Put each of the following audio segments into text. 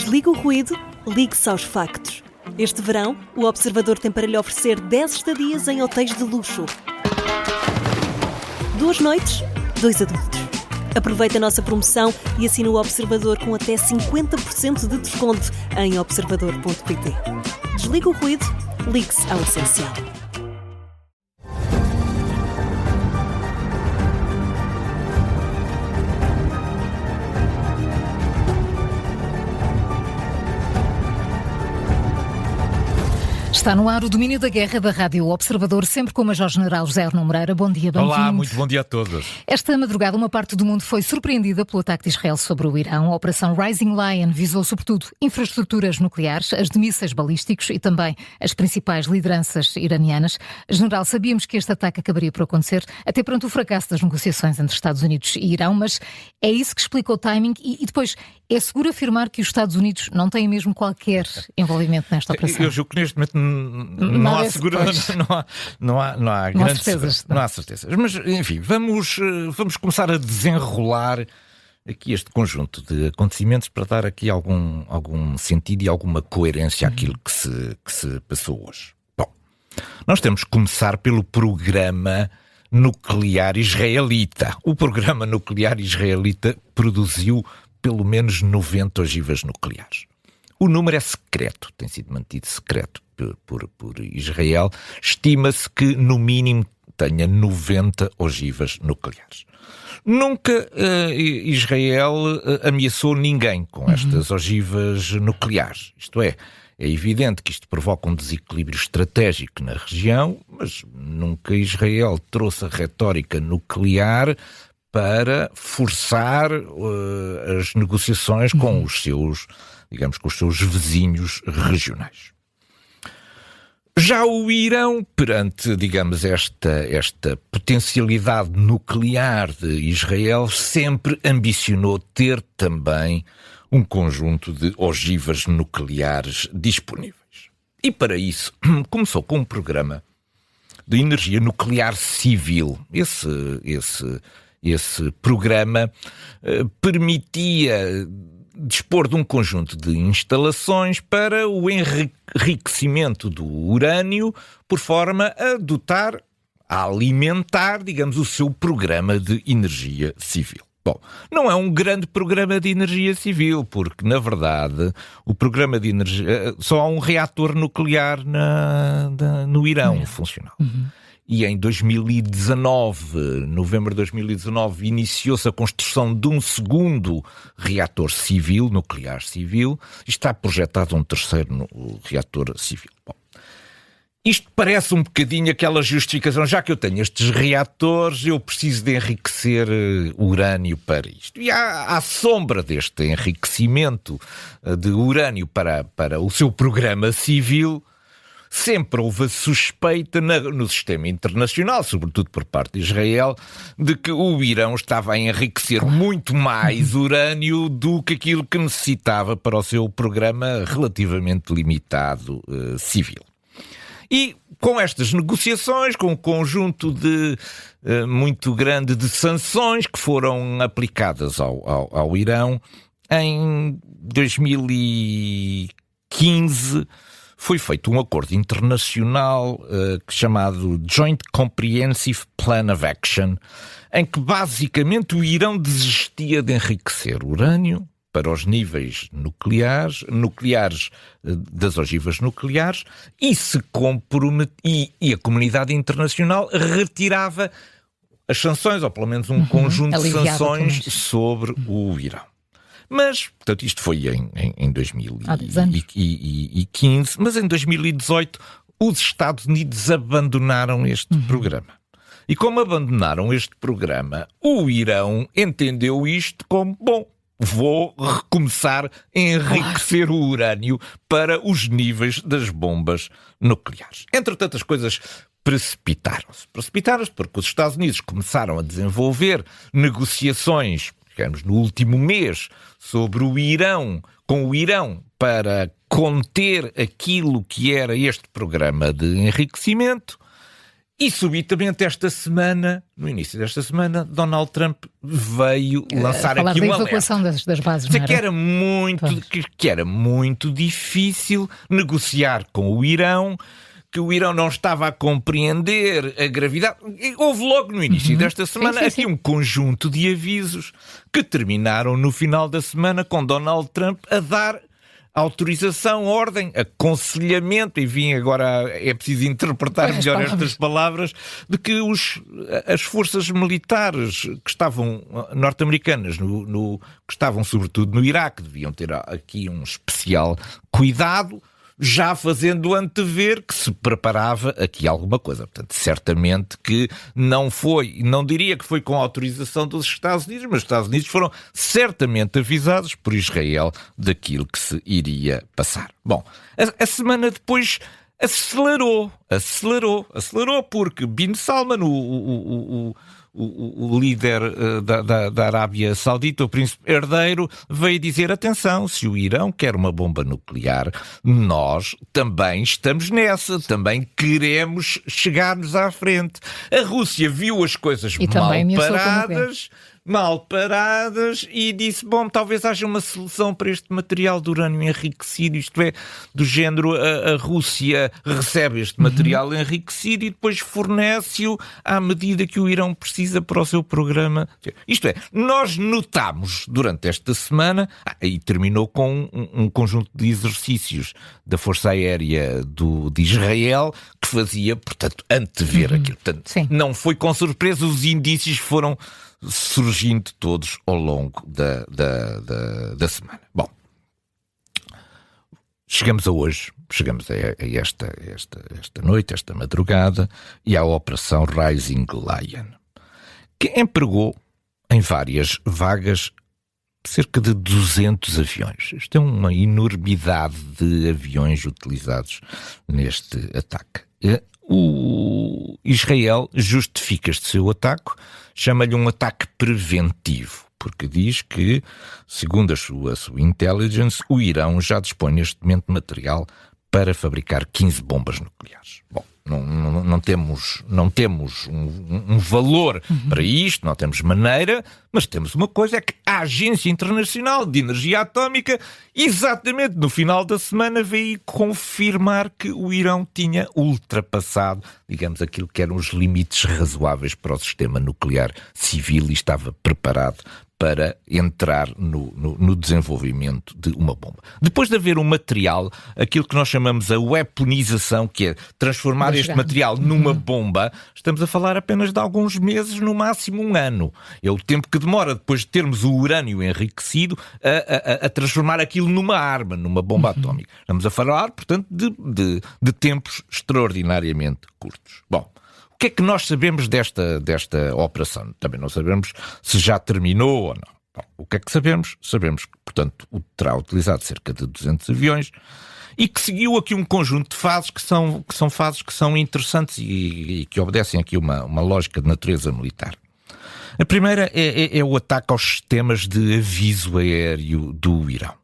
Desliga o ruído, ligue-se aos factos. Este verão, o Observador tem para lhe oferecer 10 estadias em hotéis de luxo. 2 noites, 2 adultos. Aproveite a nossa promoção e assine o Observador com até 50% de desconto em observador.pt. Desliga o ruído, ligue-se ao essencial. Está no ar o Domínio da Guerra da Rádio Observador, sempre com o Major-General José Arno Moreira. Bom dia, bem-vindo. Olá, muito bom dia a todos. Esta madrugada, uma parte do mundo foi surpreendida pelo ataque de Israel sobre o Irão. A Operação Rising Lion visou, sobretudo, infraestruturas nucleares, as de mísseis balísticos e também as principais lideranças iranianas. General, sabíamos que este ataque acabaria por acontecer, até perante o fracasso das negociações entre Estados Unidos e Irão, mas é isso que explica o timing e depois, é seguro afirmar que os Estados Unidos não têm mesmo qualquer envolvimento nesta operação? Eu julgo que neste momento não há segurança, não há grandes certezas. Não há certezas. Mas, enfim, vamos começar a desenrolar aqui este conjunto de acontecimentos para dar aqui algum sentido e alguma coerência àquilo que se passou hoje. Bom, nós temos que começar pelo programa nuclear israelita. O programa nuclear israelita produziu pelo menos 90 ogivas nucleares. O número é secreto, tem sido mantido secreto por Israel. Estima-se que, no mínimo, tenha 90 ogivas nucleares. Nunca Israel ameaçou ninguém com estas ogivas nucleares. Isto é evidente que isto provoca um desequilíbrio estratégico na região, mas nunca Israel trouxe a retórica nuclear para forçar as negociações com os seus, digamos, com os seus vizinhos regionais. Já o Irão, perante, digamos, esta potencialidade nuclear de Israel, sempre ambicionou ter também um conjunto de ogivas nucleares disponíveis. E para isso começou com um programa de energia nuclear civil. Esse programa permitia dispor de um conjunto de instalações para o enriquecimento do urânio, por forma a alimentar, digamos, o seu programa de energia civil. Bom, não é um grande programa de energia civil, porque, na verdade, o programa de energia... Só há um reator nuclear no Irão funcional. E em 2019, novembro de 2019, iniciou-se a construção de um segundo reator civil, nuclear civil, e está projetado um terceiro reator civil. Bom, isto parece um bocadinho aquela justificação, já que eu tenho estes reatores, eu preciso de enriquecer urânio para isto. E à sombra deste enriquecimento de urânio para o seu programa civil, sempre houve a suspeita no sistema internacional, sobretudo por parte de Israel, de que o Irão estava a enriquecer muito mais urânio do que aquilo que necessitava para o seu programa relativamente limitado civil. E com estas negociações, com um conjunto muito grande de sanções que foram aplicadas ao Irão, em 2015... foi feito um acordo internacional chamado Joint Comprehensive Plan of Action, em que basicamente o Irão desistia de enriquecer urânio para os níveis nucleares das ogivas nucleares e a comunidade internacional retirava as sanções, ou pelo menos um conjunto de sanções sobre o Irão. Mas, portanto, isto foi em 2015, mas em 2018 os Estados Unidos abandonaram este programa. E como abandonaram este programa, o Irão entendeu isto como, bom, vou recomeçar a enriquecer o urânio para os níveis das bombas nucleares. Entretanto, as coisas precipitaram-se porque os Estados Unidos começaram a desenvolver negociações, digamos, no último mês, com o Irão, para conter aquilo que era este programa de enriquecimento, E subitamente esta semana, no início desta semana, Donald Trump veio lançar aqui um alerta. Falar da evacuação das bases, não era? Que era muito difícil negociar com o Irão, que o Irão não estava a compreender a gravidade. Houve logo no início desta semana aqui um conjunto de avisos que terminaram no final da semana com Donald Trump a dar autorização, ordem, aconselhamento, enfim, agora é preciso interpretar melhor estas palavras, de que as forças militares que estavam norte-americanas, que estavam sobretudo no Iraque, deviam ter aqui um especial cuidado, já fazendo antever que se preparava aqui alguma coisa. Portanto, certamente que não diria que foi com a autorização dos Estados Unidos, mas os Estados Unidos foram certamente avisados por Israel daquilo que se iria passar. Bom, a semana depois acelerou porque Bin Salman, o líder da Arábia Saudita, o príncipe herdeiro, veio dizer: atenção, se o Irão quer uma bomba nuclear, nós também estamos nessa, também queremos chegar-nos à frente. A Rússia viu as coisas mal paradas e disse: bom, talvez haja uma solução para este material de urânio enriquecido, isto é, do género, a Rússia recebe este material enriquecido e depois fornece-o à medida que o Irão precisa para o seu programa. Isto é, nós notámos durante esta semana, e terminou com um conjunto de exercícios da Força Aérea de Israel que fazia, portanto, antever aquilo. Portanto, não foi com surpresa, os indícios foram surgindo todos ao longo da semana. Bom, chegamos a hoje, a esta noite, esta madrugada, e à Operação Rising Lion, que empregou em várias vagas cerca de 200 aviões. Isto é uma enormidade de aviões utilizados neste ataque. O Israel justifica este seu ataque, chama-lhe um ataque preventivo, porque diz que, segundo a sua intelligence, o Irão já dispõe neste momento de material para fabricar 15 bombas nucleares. Bom, não temos um valor para isto, não temos maneira, mas temos uma coisa, é que a Agência Internacional de Energia Atómica, exatamente no final da semana, veio confirmar que o Irão tinha ultrapassado, digamos, aquilo que eram os limites razoáveis para o sistema nuclear civil e estava preparado para entrar no desenvolvimento de uma bomba. Depois de haver um material, aquilo que nós chamamos a weaponização, que é transformar este material numa bomba, estamos a falar apenas de alguns meses, no máximo um ano. É o tempo que demora, depois de termos o urânio enriquecido, a transformar aquilo numa arma, numa bomba atómica. Estamos a falar, portanto, de tempos extraordinariamente curtos. Bom, o que é que nós sabemos desta operação? Também não sabemos se já terminou ou não. Bom, o que é que sabemos? Sabemos que, portanto, terá utilizado cerca de 200 aviões e que seguiu aqui um conjunto de fases que são fases que são interessantes e que obedecem aqui uma lógica de natureza militar. A primeira é o ataque aos sistemas de aviso aéreo do Irão.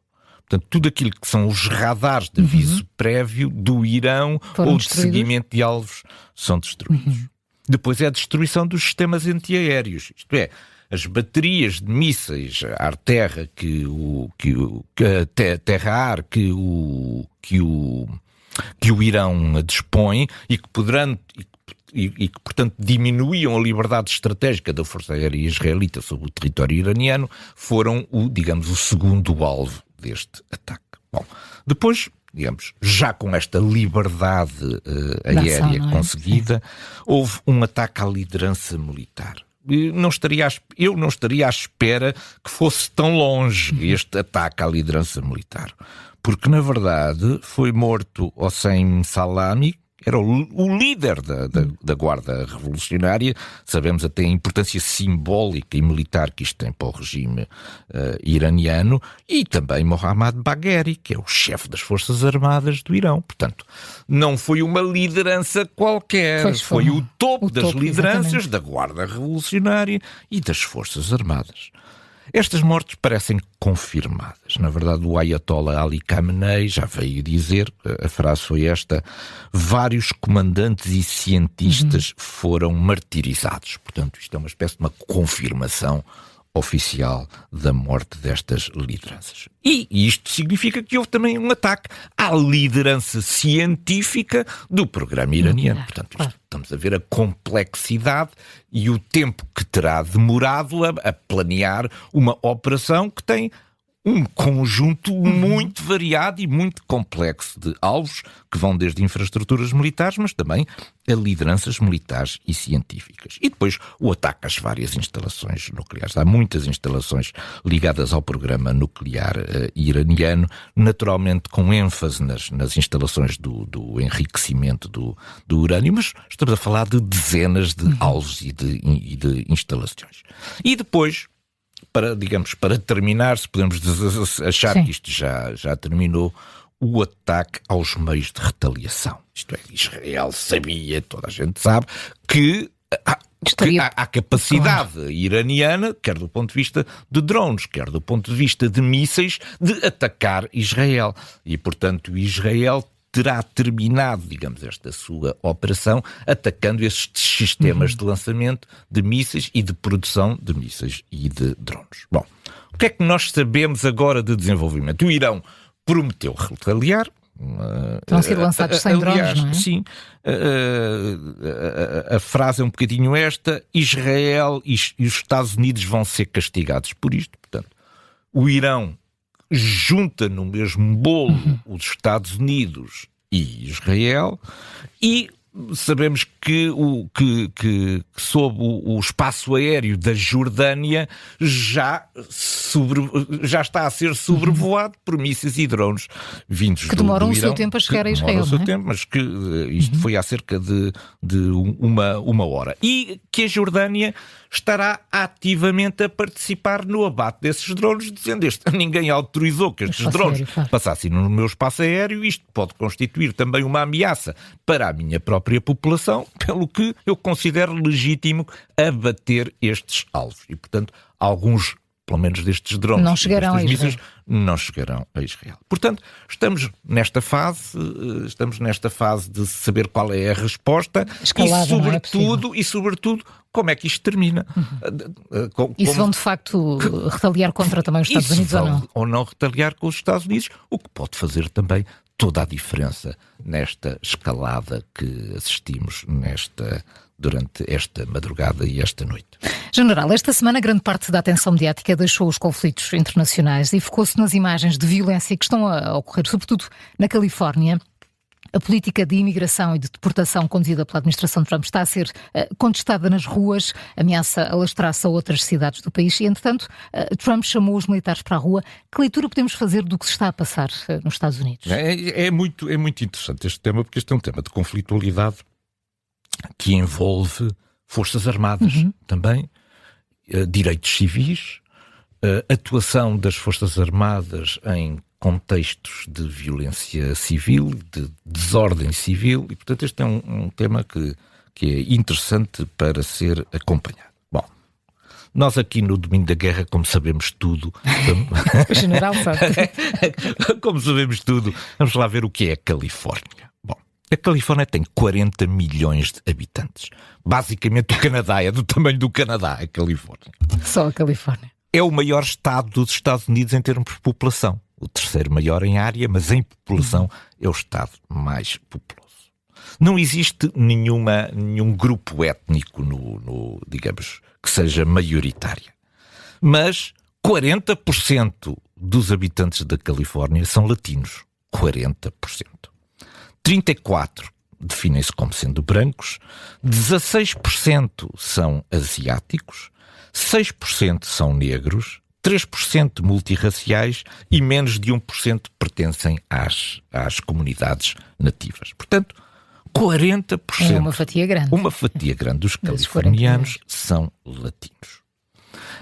Portanto, tudo aquilo que são os radares de aviso prévio do Irão ou de seguimento de alvos são destruídos. Depois é a destruição dos sistemas antiaéreos, isto é, as baterias de mísseis ar-terra terra-ar que o Irão dispõe e que, portanto, diminuíam a liberdade estratégica da Força Aérea Israelita sobre o território iraniano, foram o segundo alvo deste ataque. Bom, depois, digamos, já com esta liberdade aérea conseguida, houve um ataque à liderança militar. Eu não estaria à espera que fosse tão longe este ataque à liderança militar, porque, na verdade, foi morto Hossein Salami, era o líder da Guarda Revolucionária. Sabemos até a importância simbólica e militar que isto tem para o regime iraniano, e também Mohammad Bagheri, que é o chefe das Forças Armadas do Irão. Portanto, não foi uma liderança qualquer, foi o topo das lideranças da Guarda Revolucionária e das Forças Armadas. Estas mortes parecem confirmadas. Na verdade, o Ayatollah Ali Khamenei já veio dizer, a frase foi esta: vários comandantes e cientistas foram martirizados. Portanto, isto é uma espécie de uma confirmação oficial da morte destas lideranças. E isto significa que houve também um ataque à liderança científica do programa iraniano. Portanto, estamos a ver a complexidade e o tempo que terá demorado a planear uma operação que tem um conjunto muito variado e muito complexo de alvos que vão desde infraestruturas militares, mas também a lideranças militares e científicas. E depois o ataque às várias instalações nucleares. Há muitas instalações ligadas ao programa nuclear iraniano, naturalmente com ênfase nas instalações do enriquecimento do urânio, mas estamos a falar de dezenas de alvos e de instalações. E depois, para terminar, se podemos achar que isto já terminou, o ataque aos meios de retaliação. Isto é, Israel sabia, toda a gente sabe, que há capacidade iraniana, quer do ponto de vista de drones, quer do ponto de vista de mísseis, de atacar Israel. E, portanto, Israel terá terminado, digamos, esta sua operação atacando estes sistemas de lançamento de mísseis e de produção de mísseis e de drones. Bom, o que é que nós sabemos agora de desenvolvimento? O Irão prometeu retaliar. Estão a ser lançados 100 drones, não é? Sim. A frase é um bocadinho esta: Israel e os Estados Unidos vão ser castigados por isto. Portanto, o Irão junta no mesmo bolo os Estados Unidos e Israel, e sabemos que sob o espaço aéreo da Jordânia já está a ser sobrevoado por mísseis e drones vindos do Irão. Que demoram o seu tempo a chegar a Israel, demoram o seu tempo, mas que isto foi há cerca de uma hora. E que a Jordânia estará ativamente a participar no abate desses drones, dizendo ninguém autorizou que estes drones passassem no meu espaço aéreo. Isto pode constituir também uma ameaça para a minha própria população, pelo que eu considero legítimo abater estes alvos. E, portanto, alguns, pelo menos destes drones, não chegarão a Israel. Não chegarão a Israel. Portanto, estamos nesta fase de saber qual é a resposta e, sobretudo, como é que isto termina. E se vão, de facto, retaliar contra também os Estados Unidos ou não? Ou não retaliar com os Estados Unidos, o que pode fazer também toda a diferença nesta escalada que assistimos durante esta madrugada e esta noite. General, esta semana grande parte da atenção mediática deixou os conflitos internacionais e focou-se nas imagens de violência que estão a ocorrer, sobretudo na Califórnia. A política de imigração e de deportação conduzida pela administração de Trump está a ser contestada nas ruas, ameaça alastrar-se a outras cidades do país e, entretanto, Trump chamou os militares para a rua. Que leitura podemos fazer do que se está a passar nos Estados Unidos? É muito interessante este tema, porque este é um tema de conflitualidade que envolve forças armadas também, direitos civis, atuação das forças armadas em contextos de violência civil, de desordem civil, e portanto este é um tema que é interessante para ser acompanhado. Bom, nós aqui no Domingo da Guerra, como sabemos tudo... O general sabe. Como sabemos tudo, vamos lá ver o que é a Califórnia. Bom, a Califórnia tem 40 milhões de habitantes. Basicamente o Canadá é do tamanho do Canadá, a Califórnia. Só a Califórnia. É o maior estado dos Estados Unidos em termos de população. O terceiro maior em área, mas em população é o estado mais populoso. Não existe nenhum grupo étnico digamos, que seja maioritária. Mas 40% dos habitantes da Califórnia são latinos. 40%. 34% definem-se como sendo brancos, 16% são asiáticos, 6% são negros, 3% multirraciais e menos de 1% pertencem às comunidades nativas. Portanto, 40%. É uma fatia grande. Uma fatia grande dos californianos são latinos.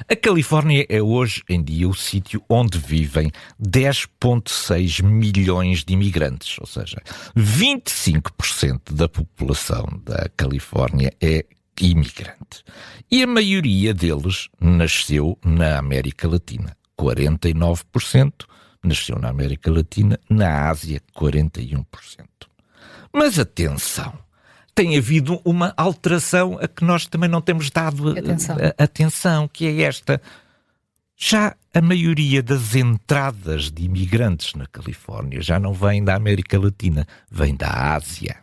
A Califórnia é hoje em dia o sítio onde vivem 10,6 milhões de imigrantes, ou seja, 25% da população da Califórnia é imigrantes. E a maioria deles nasceu na América Latina. 49% nasceu na América Latina, na Ásia 41%. Mas atenção, tem havido uma alteração a que nós também não temos dado atenção, que é esta. Já a maioria das entradas de imigrantes na Califórnia já não vem da América Latina, vem da Ásia.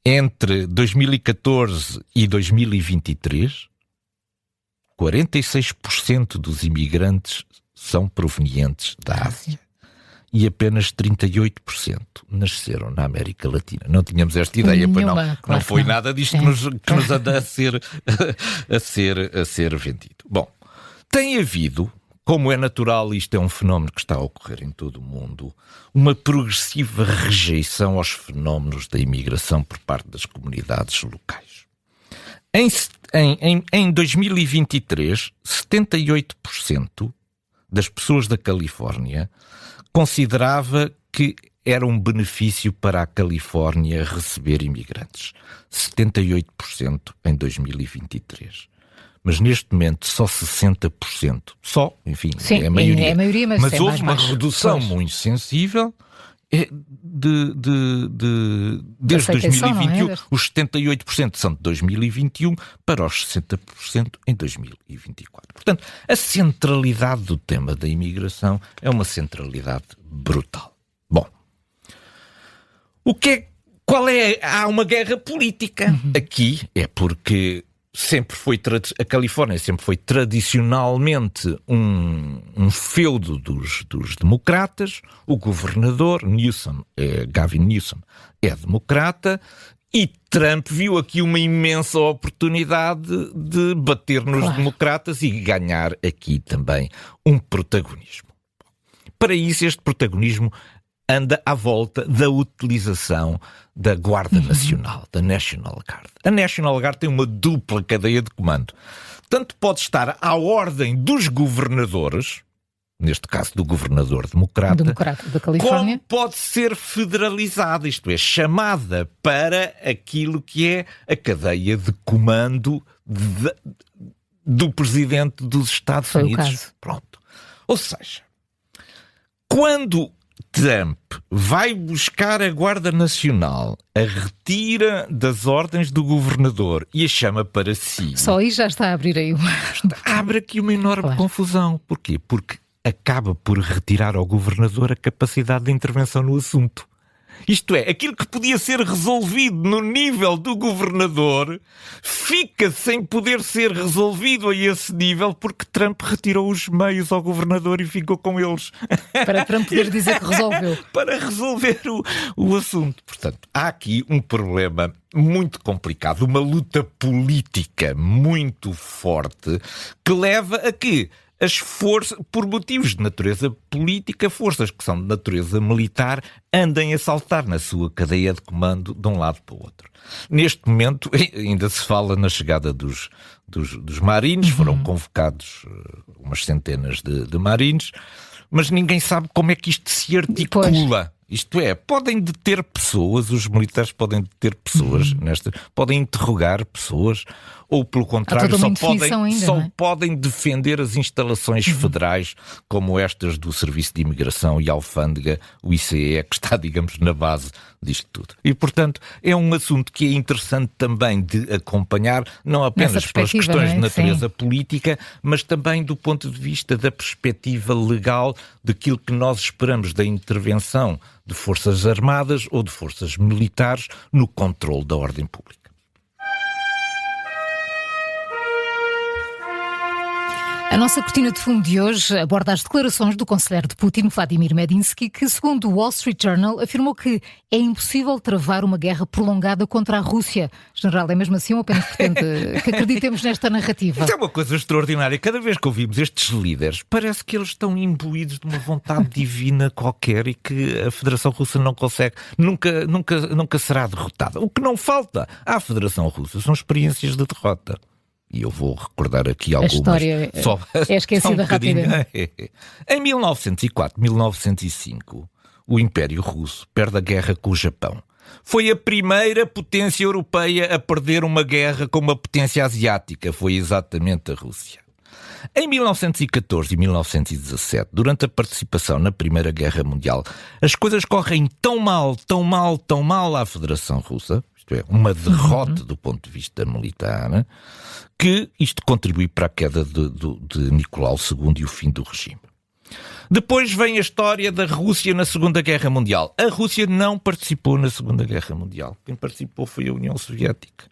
Entre 2014 e 2023, 46% dos imigrantes são provenientes da Ásia. E apenas 38% nasceram na América Latina. Não tínhamos esta ideia, pois não. Claro, não foi nada disto que nos anda a ser vendido. Bom, tem havido, como é natural, isto é um fenómeno que está a ocorrer em todo o mundo, uma progressiva rejeição aos fenómenos da imigração por parte das comunidades locais. Em 2023, 78% das pessoas da Califórnia considerava que era um benefício para a Califórnia receber imigrantes. 78% em 2023. Mas neste momento só 60%. Enfim, sim, é a maioria. É a maioria, mas houve uma baixo. redução muito sensível desde 2021. Os 78% são de 2021 para os 60% em 2024. Portanto, a centralidade do tema da imigração é uma centralidade brutal. Bom, há uma guerra política aqui, é porque a Califórnia sempre foi tradicionalmente um feudo dos democratas. O governador Gavin Newsom é democrata e Trump viu aqui uma imensa oportunidade de bater nos democratas e ganhar aqui também um protagonismo. Para isso, este protagonismo anda à volta da utilização da Guarda Nacional, da National Guard. A National Guard tem uma dupla cadeia de comando. Tanto pode estar à ordem dos governadores, neste caso do governador democrata da Califórnia, como pode ser federalizada, isto é, chamada para aquilo que é a cadeia de comando do presidente dos Estados Unidos. Pronto. Ou seja, quando Trump vai buscar a Guarda Nacional, a retira das ordens do governador e a chama para si. Só aí já está a abrir aí Abre aqui uma enorme confusão. Porquê? Porque acaba por retirar ao governador a capacidade de intervenção no assunto. Isto é, aquilo que podia ser resolvido no nível do governador fica sem poder ser resolvido a esse nível porque Trump retirou os meios ao governador e ficou com eles. Para Trump poder dizer que resolveu. Para resolver o assunto. Portanto, há aqui um problema muito complicado, uma luta política muito forte que leva a que as forças, por motivos de natureza política, forças que são de natureza militar, andem a saltar na sua cadeia de comando de um lado para o outro. Neste momento, ainda se fala na chegada dos marines, foram convocados umas centenas de marines, mas ninguém sabe como é que isto se articula. Isto é, podem deter pessoas, os militares podem deter pessoas, podem interrogar pessoas, ou pelo contrário, só podem defender as instalações federais, como estas do Serviço de Imigração e Alfândega, o ICE, que está, digamos, na base disto tudo. E, portanto, é um assunto que é interessante também de acompanhar, não apenas pelas questões de natureza política, mas também do ponto de vista da perspectiva legal daquilo que nós esperamos da intervenção de forças armadas ou de forças militares no controle da ordem pública. A nossa cortina de fundo de hoje aborda as declarações do conselheiro de Putin, Vladimir Medinsky, que, segundo o Wall Street Journal, afirmou que é impossível travar uma guerra prolongada contra a Rússia. General, é mesmo assim ou apenas pretende que acreditemos nesta narrativa? Isto é uma coisa extraordinária. Cada vez que ouvimos estes líderes, parece que eles estão imbuídos de uma vontade divina qualquer e que a Federação Russa não consegue, nunca será derrotada. O que não falta à Federação Russa são experiências de derrota. E eu vou recordar aqui algumas. A história é esquecida rapidamente. Em 1904, 1905, o Império Russo perde a guerra com o Japão. Foi a primeira potência europeia a perder uma guerra com uma potência asiática. Foi exatamente a Rússia. Em 1914 e 1917, durante a participação na Primeira Guerra Mundial, as coisas correm tão mal à Federação Russa, isto é, uma derrota do ponto de vista militar, que isto contribui para a queda de Nicolau II e o fim do regime. Depois vem a história da Rússia na Segunda Guerra Mundial. A Rússia não participou na Segunda Guerra Mundial. Quem participou foi a União Soviética.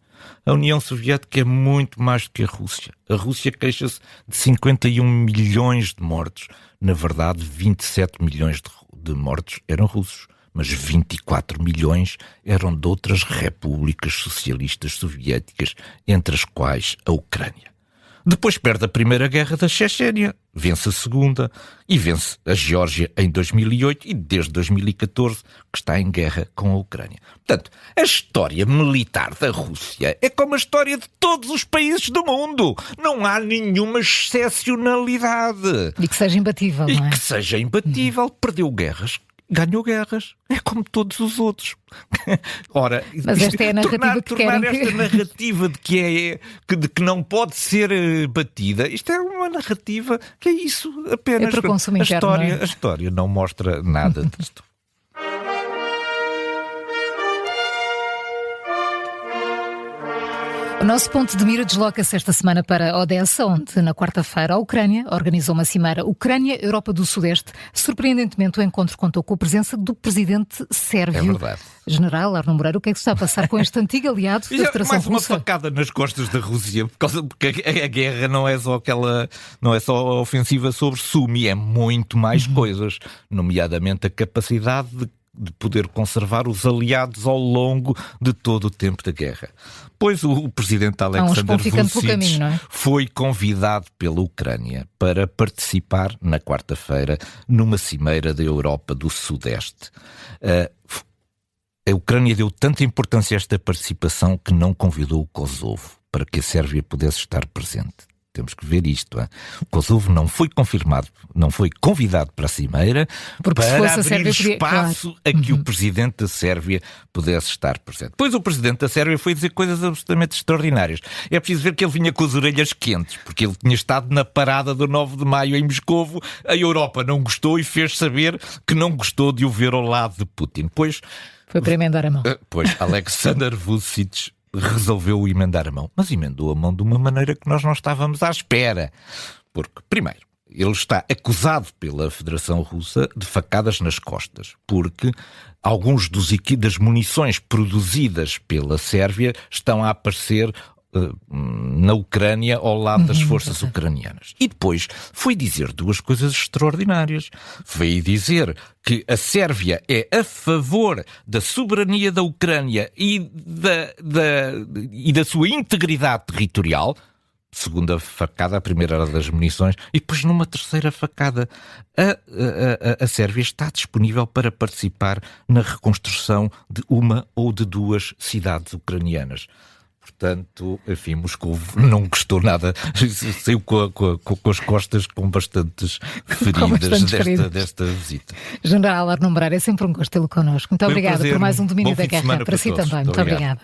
A União Soviética é muito mais do que a Rússia. A Rússia queixa-se de 51 milhões de mortos. Na verdade, 27 milhões de mortos eram russos, mas 24 milhões eram de outras repúblicas socialistas soviéticas, entre as quais a Ucrânia. Depois perde a Primeira Guerra da Chechênia, vence a Segunda e vence a Geórgia em 2008 e desde 2014 que está em guerra com a Ucrânia. Portanto, a história militar da Rússia é como a história de todos os países do mundo. Não há nenhuma excepcionalidade. E que seja imbatível, não é? E que seja imbatível. Perdeu guerras. Ganhou guerras. É como todos os outros. Ora, mas esta é a narrativa que querem que... esta narrativa de que não pode ser batida, isto é uma narrativa que é isso apenas. É para consumo interno, não é? A história não mostra nada disto. O nosso ponto de mira desloca-se esta semana para Odessa, onde, na quarta-feira, a Ucrânia organizou uma cimeira Ucrânia-Europa do Sudeste. Surpreendentemente, o encontro contou com a presença do presidente sérvio. É verdade. General Arno Moreira, o que é que se está a passar com este antigo aliado da Federação Russa? Mais uma facada nas costas da Rússia, porque a guerra não é só a ofensiva sobre Sumi, é muito mais coisas, nomeadamente a capacidade de poder conservar os aliados ao longo de todo o tempo da guerra. Pois o presidente Alexander Vučić foi convidado pela Ucrânia para participar na quarta-feira numa cimeira da Europa do Sudeste. A Ucrânia deu tanta importância a esta participação que não convidou o Kosovo para que a Sérvia pudesse estar presente. Temos que ver isto. O Kosovo não foi convidado para a cimeira para abrir espaço a que o presidente da Sérvia pudesse estar presente. Depois o presidente da Sérvia foi dizer coisas absolutamente extraordinárias. É preciso ver que ele vinha com as orelhas quentes, porque ele tinha estado na parada do 9 de maio em Moscovo. A Europa não gostou e fez saber que não gostou de o ver ao lado de Putin. Pois foi para emendar a mão. Pois Alexander Vučić resolveu emendar a mão, mas emendou a mão de uma maneira que nós não estávamos à espera. Porque, primeiro, ele está acusado pela Federação Russa de facadas nas costas, porque alguns das munições produzidas pela Sérvia estão a aparecer na Ucrânia ao lado das forças ucranianas. E depois foi dizer duas coisas extraordinárias. Foi dizer que a Sérvia é a favor da soberania da Ucrânia e da sua integridade territorial. Segunda facada, a primeira era das munições, e depois numa terceira facada a Sérvia está disponível para participar na reconstrução de uma ou de duas cidades ucranianas. Portanto, enfim, Moscou não gostou nada, saiu com as costas com bastantes feridas desta visita. General Arno Moreira, é sempre um gosto tê-lo connosco. Muito obrigada por mais um Domínio da Guerra. Para si também. Muito obrigada.